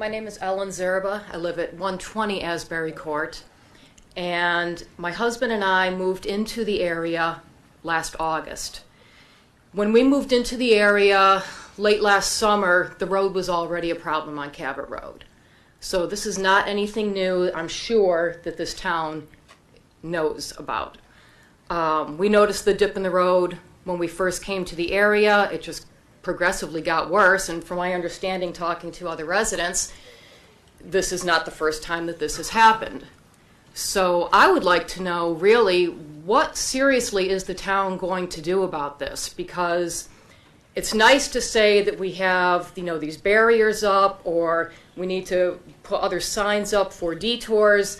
My name is Ellen Zerba. I live at 120 Asbury Court. And my husband and I moved into the area last August. When we moved into the area late last summer, the road was already a problem on Cavit Road. So this is not anything new, I'm sure, that this town knows about. We noticed the dip in the road when we first came to the area. It just progressively got worse, and from my understanding, talking to other residents, this is not the first time that this has happened. So I would like to know, really, what seriously is the town going to do about this? Because it's nice to say that we have, these barriers up, or we need to put other signs up for detours.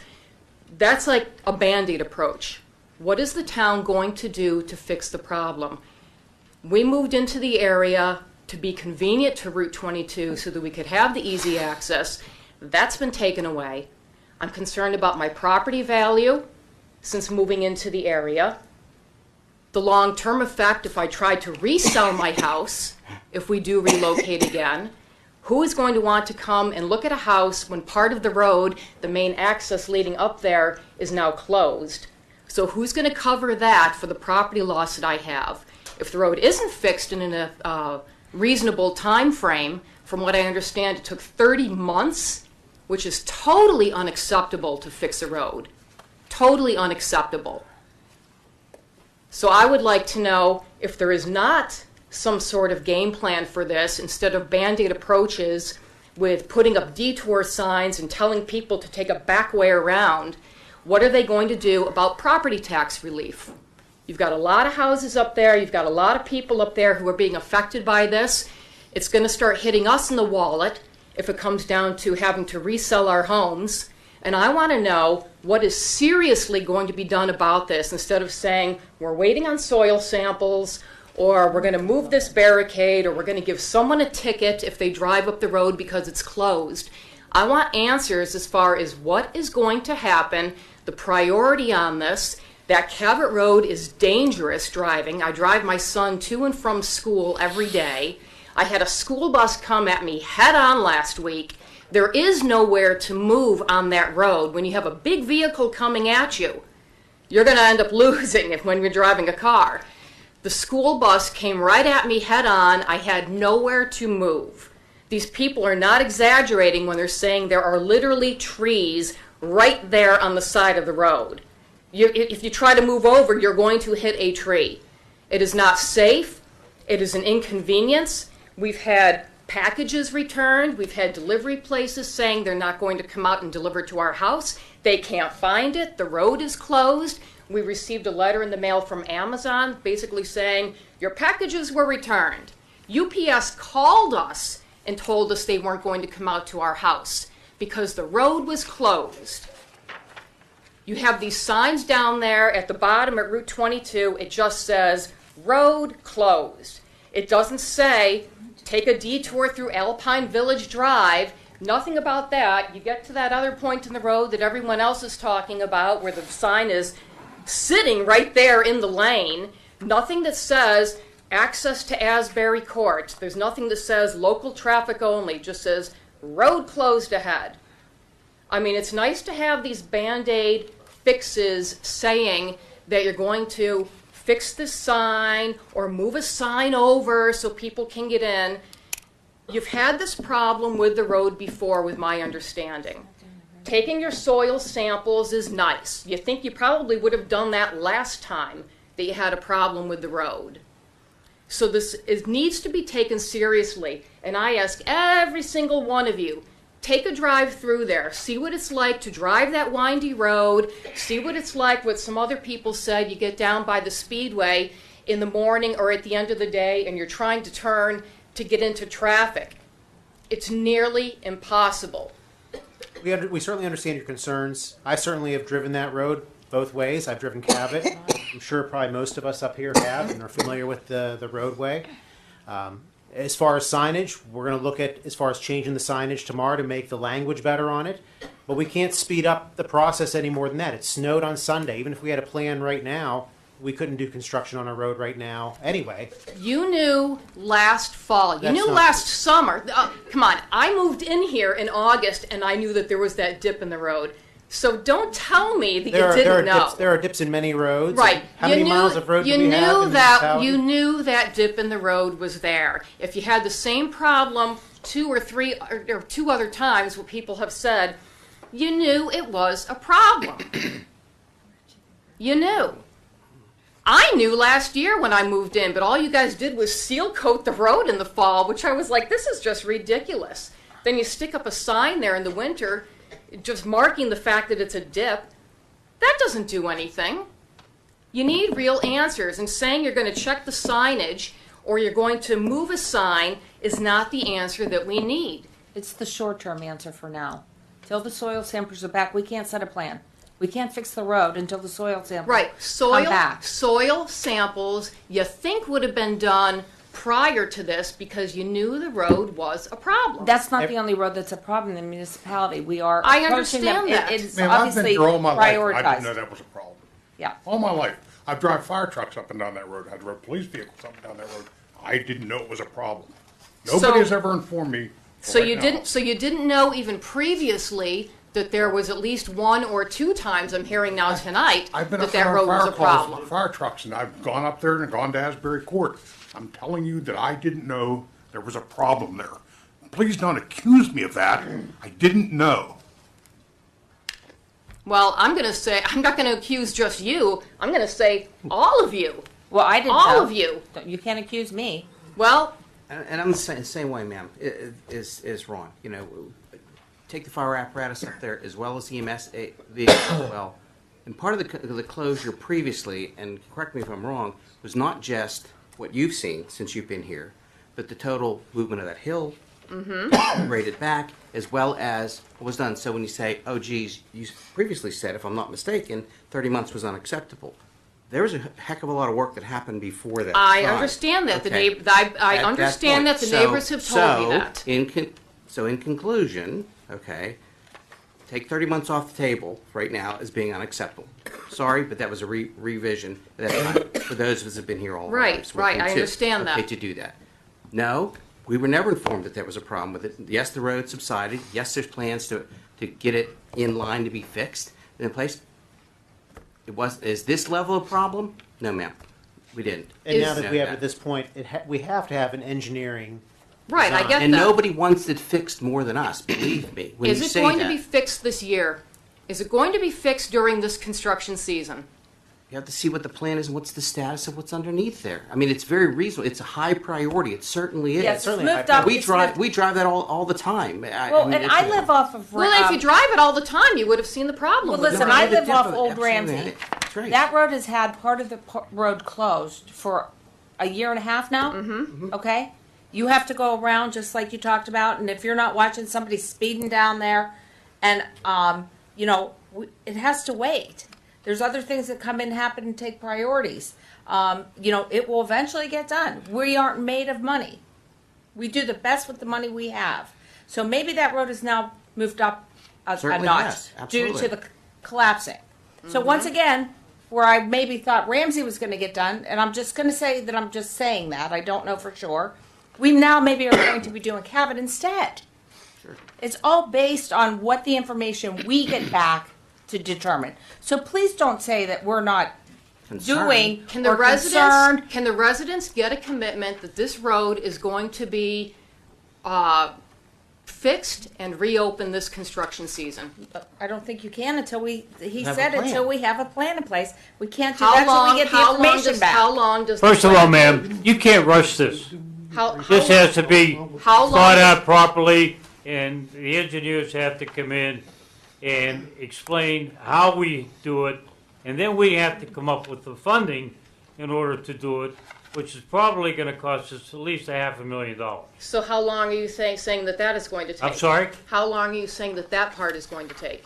That's like a Band-Aid approach. What is the town going to do to fix the problem? We moved into the area to be convenient to Route 22 so that we could have the easy access. That's been taken away. I'm concerned about my property value since moving into the area. The long-term effect if I try to resell my house, if we do relocate again. Who is going to want to come and look at a house when part of the road, the main access leading up there, is now closed? So who's going to cover that for the property loss that I have? If the road isn't fixed in a reasonable time frame, from what I understand, it took 30 months, which is totally unacceptable to fix a road. Totally unacceptable. So I would like to know if there is not some sort of game plan for this, instead of Band-Aid approaches with putting up detour signs and telling people to take a back way around, what are they going to do about property tax relief? You've got a lot of houses up there. You've got a lot of people up there who are being affected by this. It's going to start hitting us in the wallet if it comes down to having to resell our homes. And I want to know what is seriously going to be done about this, instead of saying we're waiting on soil samples, or we're going to move this barricade, or we're going to give someone a ticket if they drive up the road because it's closed. I want answers as far as what is going to happen, the priority on this. That Cavit Road is dangerous driving. I drive my son to and from school every day. I had a school bus come at me head on last week. There is nowhere to move on that road. When you have a big vehicle coming at you, you're going to end up losing it when you're driving a car. The school bus came right at me head on. I had nowhere to move. These people are not exaggerating when they're saying there are literally trees right there on the side of the road. If you try to move over, you're going to hit a tree. It is not safe. It is an inconvenience. We've had packages returned. We've had delivery places saying they're not going to come out and deliver to our house. They can't find it. The road is closed. We received a letter in the mail from Amazon basically saying your packages were returned. UPS called us and told us they weren't going to come out to our house because the road was closed. You have these signs down there at the bottom at Route 22. It just says, road closed. It doesn't say, take a detour through Alpine Village Drive. Nothing about that. You get to that other point in the road that everyone else is talking about, where the sign is sitting right there in the lane. Nothing that says access to Asbury Court. There's nothing that says local traffic only. It just says road closed ahead. I mean, it's nice to have these Band-Aid fixes saying that you're going to fix this sign or move a sign over so people can get in. You've had this problem with the road before, with my understanding. Taking your soil samples is nice. You think you probably would have done that last time that you had a problem with the road. So this needs to be taken seriously. And I ask every single one of you, take a drive through there. See what it's like to drive that windy road. See what it's like, what some other people said. You get down by the speedway in the morning or at the end of the day and you're trying to turn to get into traffic. It's nearly impossible. We certainly understand your concerns. I certainly have driven that road both ways. I've driven Cavit. I'm sure probably most of us up here have and are familiar with the roadway. As far as signage, we're going to look at as far as changing the signage tomorrow to make the language better on it. But we can't speed up the process any more than that. It snowed on Sunday. Even if we had a plan right now, we couldn't do construction on a road right now anyway. You knew last fall. You That's knew not- last summer. Come on. I moved in here in August, and I knew that there was that dip in the road. So don't tell me that you didn't know. There are dips in many roads. Right. How many miles of road do we have in the municipality? You knew that dip in the road was there. If you had the same problem 2 or 3 or 2 other times what people have said, you knew it was a problem. You knew. I knew last year when I moved in, but all you guys did was seal coat the road in the fall, which I was like, this is just ridiculous. Then you stick up a sign there in the winter just marking the fact that it's a dip. That doesn't do anything. You need real answers, and saying you're going to check the signage or you're going to move a sign is not the answer that we need. It's the short-term answer for now. Till the soil samples are back, we can't set a plan. We can't fix the road until the soil samples Right. come back. Soil samples you think would have been done prior to this because you knew the road was a problem. That's not the only road that's a problem in the municipality. We are I approaching them. understand that. It's Man, I've been obviously here all my life. I prioritized. didn't know that was a problem. Yeah. All my life. I've driven fire trucks up and down that road. I've driven police vehicles up and down that road. I didn't know it was a problem. Nobody has ever informed me. So you didn't know even previously that there was at least 1 or 2 times I'm hearing now tonight I've been that up that there road on was fire a calls problem. with fire trucks, and I've gone up there and gone to Asbury Court. I'm telling you that I didn't know there was a problem there. Please don't accuse me of that. I didn't know. Well, I'm going to say, I'm not going to accuse just you. I'm going to say all of you. Well, I didn't All know. of you. You can't accuse me. Well, And I'm the same way, ma'am, is Ron. You know, take the fire apparatus up there as well as EMS vehicles as well. And part of the closure previously, and correct me if I'm wrong, was not just what you've seen since you've been here, but the total movement of that hill, graded back, as well as what was done. So when you say, oh, geez, you previously said, if I'm not mistaken, 30 months was unacceptable. There was a heck of a lot of work that happened before that. I time. understand that. Okay. I At understand point. that the neighbors have told me that. In conclusion, okay, take 30 months off the table right now as being unacceptable. Sorry, but that was a revision at that time for those of us who have been here all our Right, lives. right, I understand that. Okay, to do that. No, we were never informed that there was a problem with it. Yes, the road subsided. Yes, there's plans to get it in line to be fixed and in place. Is this level of problem? No, ma'am. We didn't. And now Is- that we have at this point, we have to have an engineering. Right, I get And that. nobody wants it fixed more than us, believe me. When Is you it say going that, to be fixed this year? Is it going to be fixed during this construction season? you have to see what the plan is and what's the status of what's underneath there. I mean, it's very reasonable. It's a high priority. It certainly is. Yeah, it's certainly moved I- up. we it's drive moved- we drive that all the time. Well, and it's- I live off of. Well, if you drive it all the time, you would have seen the problem. Well, with listen, it. I Never had live off dip- Old absolutely Ramsey. had it. That's right. That road has had part of the road closed for a year and a half now. Mm-hmm. Okay, you have to go around just like you talked about, and if you're not watching somebody speeding down there, and it has to wait. There's other things that come in, happen, and take priorities. It will eventually get done. We aren't made of money. We do the best with the money we have. So maybe that road is now moved up a Certainly notch has, due absolutely. to the collapsing. So once again, where I maybe thought Ramsey was going to get done, and I'm just going to say that I'm just saying that, I don't know for sure, we now maybe are going to be doing Cavit instead. Sure. It's all based on what the information we get back to determine. So please don't say that we're not Concerned. doing Can the or concerned. residents get a commitment that this road is going to be fixed and reopen this construction season? I don't think you can until he Have a said plan. until we have a plan in place. We can't do How that until long? we get the How long information does? back. How long does? First the of all, plan- ma'am, you can't rush this. This has to be How long thought is- out properly, and the engineers have to come in and explain how we do it, and then we have to come up with the funding in order to do it, which is probably going to cost us at least $500,000. So how long are you saying that is going to take? I'm sorry? How long are you saying that part is going to take?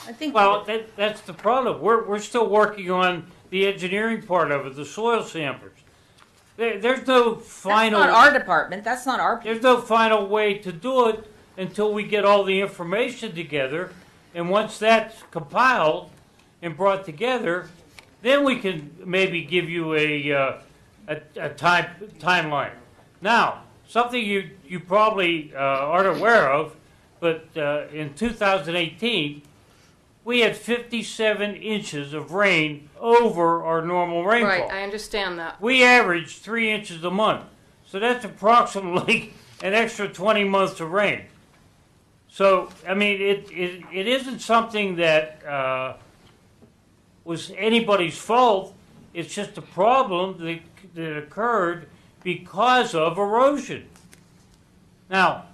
I think Well, that's the problem. We're still working on the engineering part of it, the soil samplers. There's no that's final. not our department. That's not our. There's no final way to do it until we get all the information together. And once that's compiled and brought together, then we can maybe give you a timeline. Now, something you probably aren't aware of, but in 2018, we had 57 inches of rain over our normal rainfall. Right, I understand that. We average 3 inches a month. So that's approximately an extra 20 months of rain. So, I mean, it isn't something that was anybody's fault. It's just a problem that occurred because of erosion. Now,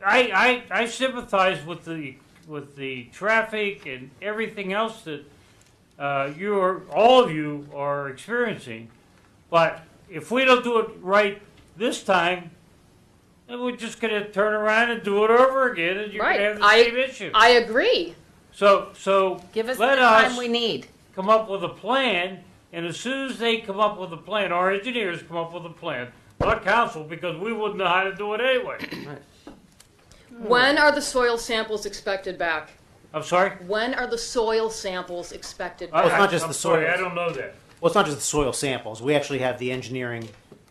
I sympathize with the traffic and everything else that all of you are experiencing, but if we don't do it right this time, then we're just going to turn around and do it over again, and you're going to have the same issue. I agree. So Give us the let time us we need. come up with a plan, and as soon as they come up with a plan, our engineers come up with a plan, not council, because we wouldn't know how to do it anyway. When are the soil samples expected back? I'm sorry? When are the soil samples expected Well, it's back? not just I'm the sorry, soil. I don't know that. Well, it's not just the soil samples. We actually have the engineering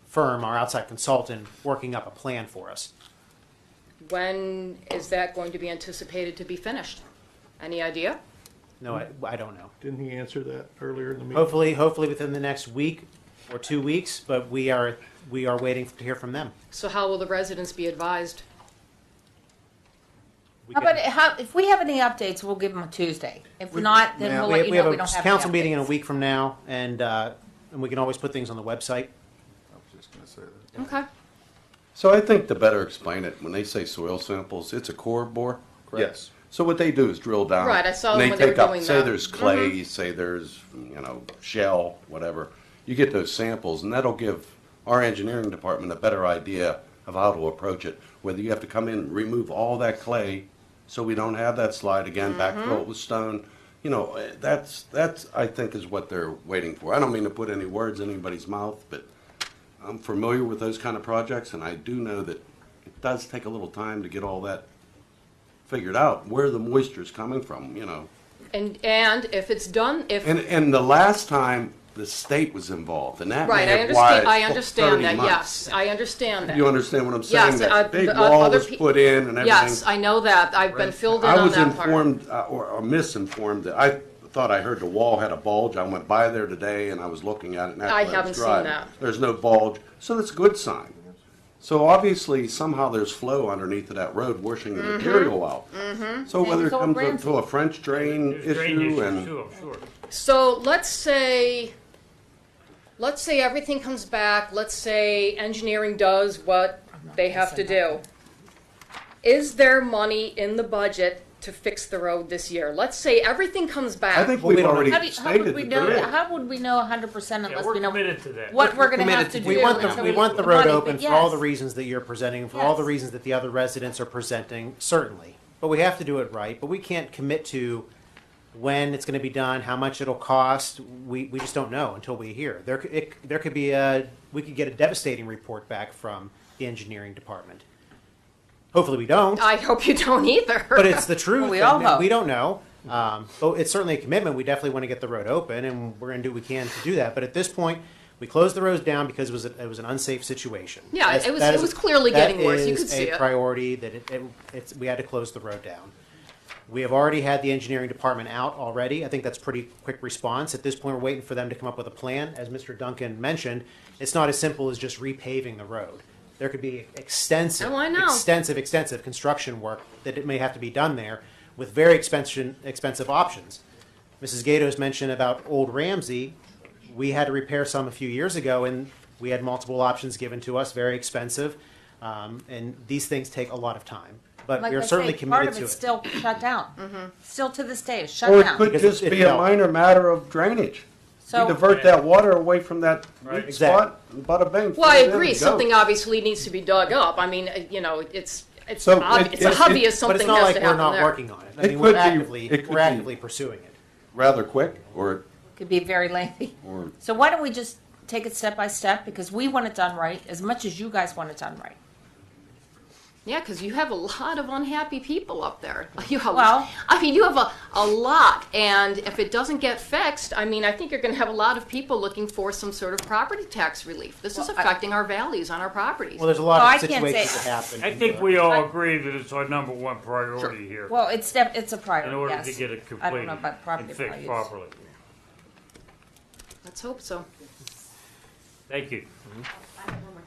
firm, our outside consultant, working up a plan for us. When is that going to be anticipated to be finished? Any idea? No, I don't know. Didn't he answer that earlier in the meeting? Hopefully within the next week or 2 weeks, but we are waiting to hear from them. So how will the residents be advised? We How can- about if we have any updates, we'll give them on Tuesday. If not, then we'll let you we know have we a don't have council any meeting in a updates. week from now, and we can always put things on the website. I was just gonna say that. Okay. So I think to better explain it, when they say soil samples, it's a core bore, correct? Yes. So what they do is drill down. Right, I saw and them when they were take up- doing Say that. there's clay, say there's, shell, whatever. You get those samples, and that'll give our engineering department a better idea of how to approach it. Whether you have to come in and remove all that clay so we don't have that slide again, backfill it with stone. That's I think is what they're waiting for. I don't mean to put any words in anybody's mouth, but I'm familiar with those kind of projects, and I do know that it does take a little time to get all that figured out, where the moisture is coming from, And if it's done, if And the last time, the state was involved, and that right, may I have understand. why I understand 30 that. months. Yes, I understand that. You understand what I'm saying? Yes, That big the wall other was pe- put in and everything. Yes, I know that. I've been filled in I on was that part. informed or misinformed that I thought I heard the wall had a bulge. I went by there today and I was looking at it. And I after haven't was seen driving, that. There's no bulge, so that's a good sign. So obviously somehow there's flow underneath of that road washing the material out. So whether it so comes Ramsey. to a French drain There's drain issue issues and too, I'm sure. So let's say everything comes back. Let's say engineering does what they have to do. Is there money in the budget to fix the road this year? Let's say everything comes back. I think Well, we we've don't already How would stated we that know? there is. How would we know 100% Yeah, unless we're we know committed to that. what we're going to committed have to to do? We want the until we want the get road money, open but for all the yes. reasons that you're presenting, for all the Yes. reasons that the other residents are presenting, certainly. But we have to do it right. But we can't commit to when it's going to be done, how much it'll cost. We just don't know until we hear. There could be we could get a devastating report back from the engineering department. Hopefully we don't. I hope you don't either. But it's the truth. Well, we all and hope. we don't know. But it's certainly a commitment. We definitely want to get the road open, and we're going to do what we can to do that. But at this point, we closed the roads down because it was an unsafe situation. Yeah, That's- it was- that it is- was clearly that getting worse. You is could see a it. priority that we had to close the road down. We have already had the engineering department out already. I think that's pretty quick response. At this point, we're waiting for them to come up with a plan. As Mr. Duncan mentioned, it's not as simple as just repaving the road. There could be extensive, Oh, I know. extensive construction work that it may have to be done there with very expensive options. Mrs. Gatos mentioned about Old Ramsey. We had to repair some a few years ago, and we had multiple options given to us, very expensive. And these things take a lot of time. But Like we're I certainly say, committed part of to it's it. still shut down. Still to this day, it's shut Or it down. could Because just it be a fell. minor matter of drainage. So- We divert that water away from that weak Exactly. spot, and bada bing. well, I fill it in agree. and go. Something obviously needs to be dug up. I mean, it's So obvious it- obvious But something it's not has like to we're happen not there. working on it. I It mean, could we're be- actively, it could we're be- actively pursuing it. Rather quick, or Could be very lengthy. So why don't we just take it step by step, because we want it done right as much as you guys want it done right. Yeah, because you have a lot of unhappy people up there. You have, Well- I mean, you have a lot, and if it doesn't get fixed, I mean, I think you're going to have a lot of people looking for some sort of property tax relief. This is Well, I- affecting our values on our properties. Well, there's a lot Oh, I of can't situations say- that happen. I think we all agree that it's our number one priority here. Well, it's a priority, In order yes. to get it I don't completed know about property and fixed values. properly. Let's hope so. Thank you. I have one more